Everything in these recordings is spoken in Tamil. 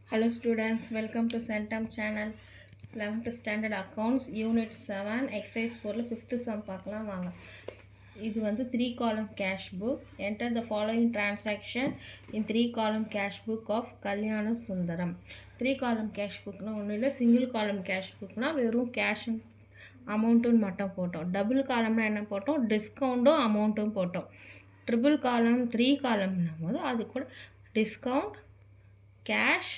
Hello students, welcome to Centum channel. 11th standard accounts unit 7 exercise 4 5th sum பார்க்கலாம் வாங்க. இது வந்து 3 column cash book. Enter the following transaction in 3 column cash book of Kalyana Sundaram. 3 column cash book னா ஒன்றும் இல்லை, சிங்கிள் காலம் கேஷ் புக்னா வெறும் கேஷ் அமௌண்ட்டுன்னு மட்டும் போட்டோம். டபுள் காலம்னா என்ன போட்டோம், டிஸ்கவுண்ட்டும் அமௌண்ட்டும் போட்டோம். ட்ரிபிள் காலம் 3 காலம்னும் போது அது கூட டிஸ்கவுண்ட் கேஷ்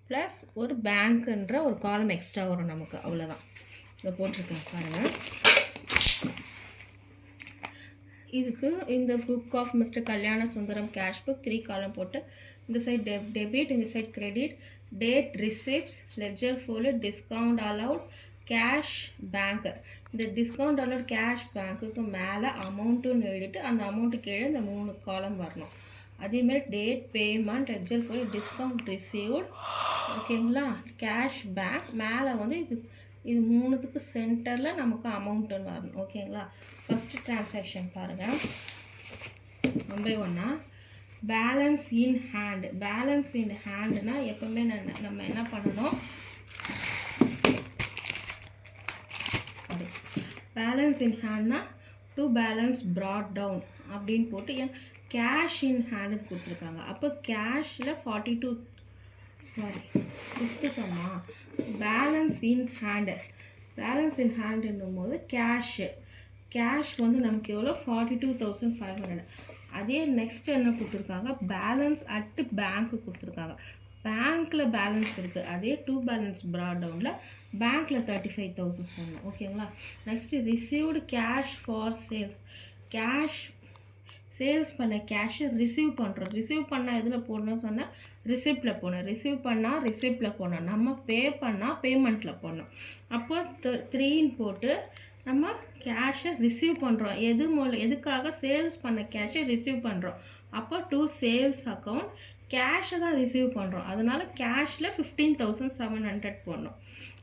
ப்ளஸ் ஒரு பேங்க்குன்ற ஒரு காலம் எக்ஸ்ட்ரா வரும் நமக்கு, அவ்வளோதான். இதை போட்டிருக்கேன் பாருங்கள். இதுக்கு இந்த book of mister Kalyana Sundaram cash book 3 காலம் போட்டு இந்த சைட் டெபிட், இந்த side credit, date receipts, ledger folio, discount allowed, cash bank. இந்த டிஸ்கவுண்ட் அலவுட் கேஷ் பேங்க்குக்கு மேலே அமௌண்ட்டுன்னு எழுதிட்டு அந்த அமௌண்ட்டு கீழே இந்த 3 காலம் வரணும். அதேமாதிரி date, payment, ledger folio, discount received, ஓகேங்களா, கேஷ் பேங்க் மேலே வந்து இது மூணுத்துக்கு சென்டரில் நமக்கு அமௌண்ட்டுன்னு வரணும். ஓகேங்களா, ஃபஸ்ட்டு ட்ரான்சாக்ஷன் பாருங்கள். ஒன் பை ஒன்னா balance in hand. Balance in ஹேண்டுனா எப்போவுமே நம்ம என்ன பண்ணணும், பேலன்ஸ் இன் ஹேண்ட்னா டு பேலன்ஸ் ப்ராட் டவுன் அப்படின்னு போட்டு ஏன் கேஷ் இன் ஹேண்டுன்னு கொடுத்துருக்காங்க. அப்போ கேஷில் 42 ஃபிஃப்த்து சம்மா balance in hand. Balance in ஹேண்டுன்னும் போது கேஷ் வந்து நமக்கு எவ்வளோ 42,500. அதே நெக்ஸ்ட் என்ன கொடுத்துருக்காங்க, பேலன்ஸ் அட் பேங்க்கு கொடுத்துருக்காங்க. பேங்க்கில் பேலன்ஸ் இருக்குது, அதே டூ பேலன்ஸ் ப்ராட் டவுனில் பேங்க்கில் 35,000 போடணும். ஓகேங்களா, next received cash for sales. Cash sales பண்ண கேஷை ரிசீவ் பண்ணுறோம். ரிசீவ் பண்ணால் எதில் போடணும் சொன்னால் ரிசிப்டில் போடணும். ரிசீவ் பண்ணால் ரிசிப்டில் போடணும். நம்ம பே பண்ணால் பேமெண்ட்டில் போடணும். அப்போ 3ன்னு போட்டு நம்ம கேஷை ரிசீவ் பண்ணுறோம். எதுக்காக சேல்ஸ் பண்ண கேஷை ரிசீவ் பண்ணுறோம். அப்போ டு சேல்ஸ் அக்கௌண்ட் கேஷை தான் ரிசீவ் பண்ணுறோம். அதனால் கேஷில் 15,700 போடணும்.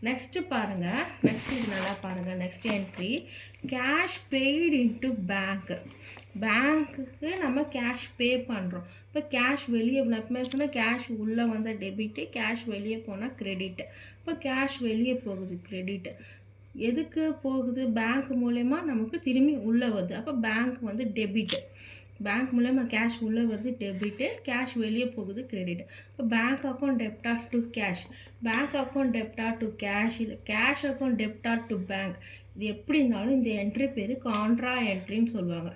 நெக்ஸ்ட்டு பாருங்கள், நெக்ஸ்ட் இது நல்லா பாருங்கள். Next entry cash paid into bank. பேங்க்குக்கு நம்ம கேஷ் பே பண்ணுறோம். இப்போ கேஷ் வெளியே எப்பவுமே சொன்னால் கேஷ் உள்ளே வந்தால் டெபிட்டு, கேஷ் வெளியே போனால் கிரெடிட்டு. இப்போ கேஷ் வெளியே போகுது கிரெடிட்டு. எதுக்கு போகுது, பேங்க் மூலயமா நமக்கு திரும்பி உள்ளே வருது. அப்போ பேங்க் வந்து டெபிட்டு. பேங்க் மூலயமா கேஷ் உள்ளே வருது டெபிட்டு, கேஷ் வெளியே போகுது கிரெடிட். இப்போ bank account debtor to cash, bank account debtor to cash, இல்லை cash account debtor to bank. இது எப்படி இருந்தாலும் இந்த என்ட்ரி பேர் கான்ட்ரா என்ட்ரின்னு சொல்லுவாங்க.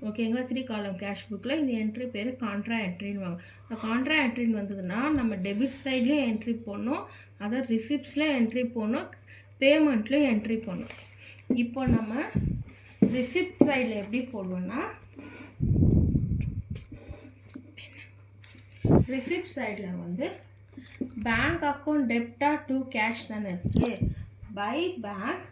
ஓகேங்களா, 3 காலம் கேஷ் புக்கில் இந்த என்ட்ரி பேர் கான்ட்ரா என்ட்ரின்னு வாங்க. இப்போ கான்ட்ரா என்ட்ரின்னு வந்ததுன்னா நம்ம டெபிட் சைட்லேயும் என்ட்ரி போடணும், அதை ரிசிப்ட்ஸில் என்ட்ரி போடணும், பேமெண்ட்லேயும் என்ட்ரி போடணும். இப்போ நம்ம ரிசிப்ட் சைடில் எப்படி போடுவோன்னா, ரிசிப்ட் சைடில் வந்து bank account debtor to cash தானே இருக்குது. By bank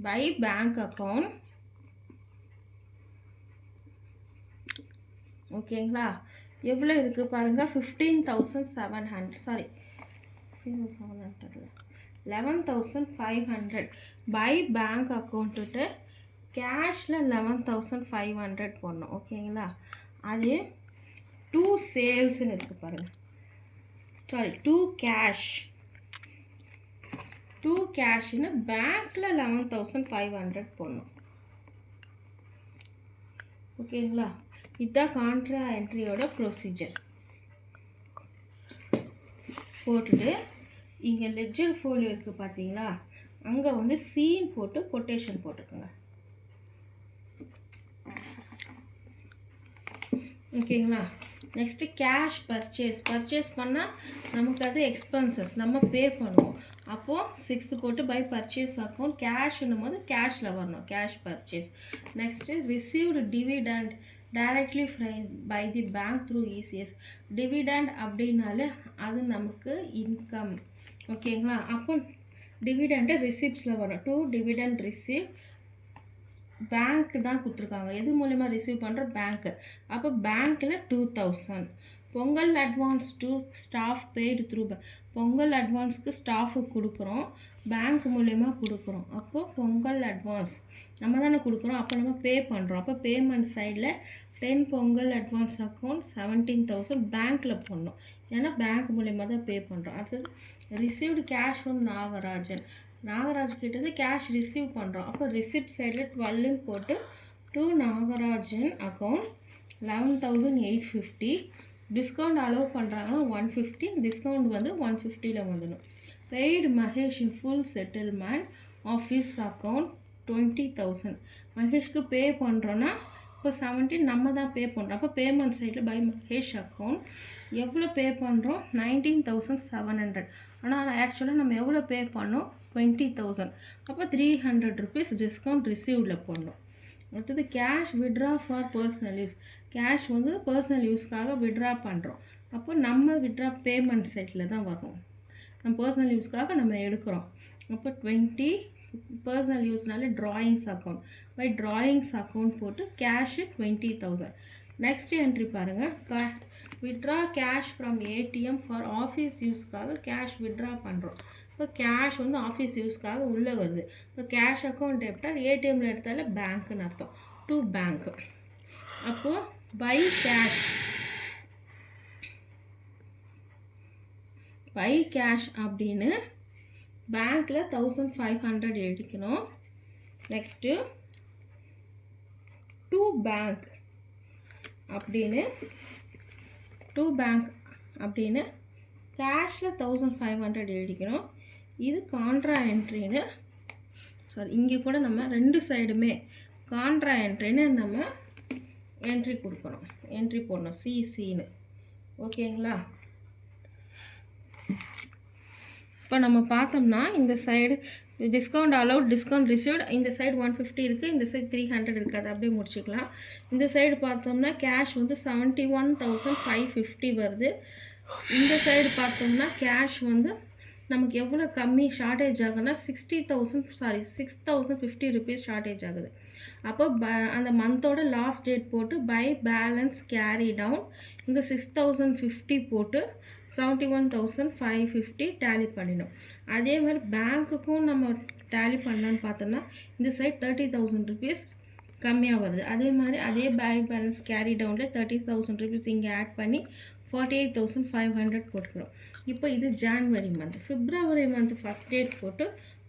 by bank account. ஓகேங்களா, எவ்வளோ இருக்குது பாருங்கள், 15,700 சாரி 15,700 11,500 பை பேங்க் அக்கௌண்ட்டுட்டு கேஷில் 11,500 போடணும். ஓகேங்களா, அது டூ சேல்ஸ்ன்னு இருக்குது பாருங்கள், சாரி டூ கேஷ்னு பேங்க்கில் 11,500 போடணும். ஓகேங்களா, இதுதான் கான்ட்ரா என்ட்ரியோட ப்ரொசீஜர். போட்டுட்டு இங்கே லெட்ஜர் ஃபோலியோ இருக்குது பார்த்தீங்களா, அங்கே வந்து சீன் போட்டு கொட்டேஷன் போட்டுக்கோங்க. ஓகேங்களா, நெக்ஸ்ட்டு கேஷ் பர்ச்சேஸ் பண்ணால் நமக்கு அது எக்ஸ்பென்சஸ் நம்ம பே பண்ணுவோம். அப்போது 6th போட்டு பை பர்ச்சேஸ் அக்கௌண்ட் கேஷ்னும் போது கேஷில் வரணும், cash purchase. Next received dividend directly by the bank through ECS. Dividend அப்படின்னாலே அது நமக்கு இன்கம். ஓகேங்களா, அப்போ டிவிடெண்ட்டு ரிசிப்ட்ஸில் வரும். டு டிவிடெண்ட் ரிசீவ் பேங்க் தான் கொடுத்துருக்காங்க. எது மூலயமா ரிசீவ் பண்ணுற பேங்க்கு. அப்போ பேங்க்கில் 2,000 Pongal advance to staff paid through Pongal அட்வான்ஸ்க்கு ஸ்டாஃபுக்கு கொடுக்குறோம், பேங்க் மூலயமா கொடுக்குறோம். அப்போது பொங்கல் அட்வான்ஸ் நம்ம தானே கொடுக்குறோம், அப்போ நம்ம பே பண்ணுறோம். அப்போ பேமெண்ட் சைடில் 10 பொங்கல் அட்வான்ஸ் அக்கௌண்ட் 17,000 பேங்க்கில் போடணும், ஏன்னா பேங்க் மூலயமா தான் பே பண்ணுறோம். அடுத்தது ரிசீவ்டு கேஷ் ஃப்ரம் நாகராஜ் கிட்டது கேஷ் ரிசீவ் பண்ணுறோம். அப்போ ரிசிப்ட் சைடில் 12ன்னு போட்டு to Nagarajan account 11,850. Discount allow பண்ணுறாங்கன்னா 150, டிஸ்கவுண்ட் வந்து 150ல் வந்துடும். Paid Mahesh in full settlement of his account 20,000. மகேஷ்க்கு பே பண்ணுறோன்னா இப்போ 17 நம்ம தான் பே பண்ணுறோம். அப்போ பேமெண்ட் சைடில் பை மகேஷ் அக்கௌண்ட் எவ்வளோ பே பண்ணுறோம்? 19,700. ஆனால் ஆக்சுவலாக நம்ம எவ்வளோ பே பண்ணோம்? 20,000. அப்போ 300 rupees டிஸ்கவுண்ட் ரிசீவ்டில் போடணும். அடுத்தது cash withdraw for personal use. Cash வந்து பர்சனல் யூஸ்க்காக விட்ரா பண்ணுறோம். அப்போ நம்ம விட்ரா பேமெண்ட் சைட்டில் தான் வரும். நம்ம பர்சனல் யூஸ்க்காக நம்ம எடுக்கிறோம். அப்போ 20 பர்சனல் யூஸ்னால drawings account by drawings account போட்டு கேஷு 20,000. நெக்ஸ்ட் என்ட்ரி பாருங்கள், withdraw cash from ATM for office யூஸ்க்காக கேஷ் விட்ரா பண்ணுறோம். இப்போ கேஷ் வந்து ஆஃபீஸ் யூஸ்க்காக உள்ளே வருது. இப்போ கேஷ் அக்கௌண்ட் எடுத்தால் ஏடிஎம்மில் எடுத்தால பேங்க்குன்னு அர்த்தம், டு பேங்க்கு. அப்போது பை கேஷ் அப்படின்னு பேங்க்கில் 1,500 எழுதிக்கணும். நெக்ஸ்ட்டு டு பேங்க் அப்படின்னு கேஷில் 1,500 எழுதிக்கணும். இது கான்ட்ரா என்ட்ரின்னு இங்கே கூட நம்ம ரெண்டு சைடுமே கான்ட்ரா என்ட்ரின்னு நம்ம என்ட்ரி கொடுக்கணும், என்ட்ரி போடணும் சிசின்னு. ஓகேங்களா? இப்போ நம்ம பார்த்தோம்னா இந்த side discount allowed, discount received, இந்த சைடு 150 இருக்குது, இந்த சைடு 300 இருக்குது. அதை அப்படியே முடிச்சுக்கலாம். இந்த சைடு பார்த்தோம்னா கேஷ் வந்து 71,550 வருது. இந்த சைடு பார்த்தோம்னா கேஷ் வந்து நமக்கு எவ்வளோ கம்மி ஷார்ட்டேஜ் ஆகுதுன்னா 6,050 rupees ஷார்ட்டேஜ் ஆகுது. அப்போ அந்த மந்தோட லாஸ்ட் டேட் போட்டு பை பேலன்ஸ் கேரி டவுன் இங்கே 6,050 போட்டு 71,550 டேலி பண்ணிடும். அதே மாதிரி பேங்க்குக்கும் நம்ம டேலி பண்ணலான்னு பார்த்தோம்னா இந்த சைட் 30,000 rupees கம்மியாக வருது. அதே மாதிரி அதே பேங்க் பேலன்ஸ் கேரி டவுனில் 30,000 rupees இங்கே ஆட் பண்ணி 48,500 போட்டுக்கிறோம். இப்போ இது ஜான்வரி மந்த். பிப்ரவரி மந்த் ஃபஸ்ட் டேட் போட்டு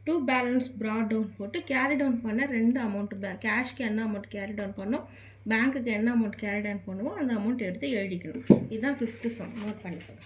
டூ பேலன்ஸ் ப்ராட் டவுன் போட்டு கேரி டவுன் பண்ண ரெண்டு அமௌண்ட்டு கேஷ்க்கு என்ன அமௌண்ட் கேரி டவுன் பண்ணோம், பேங்க்குக்கு என்ன அமௌண்ட் கேரி டவுன் பண்ணுவோம், அந்த அமௌண்ட் எடுத்து எழுதிக்கணும். இதுதான் 5th சம். நோட் பண்ணிக்கோங்க.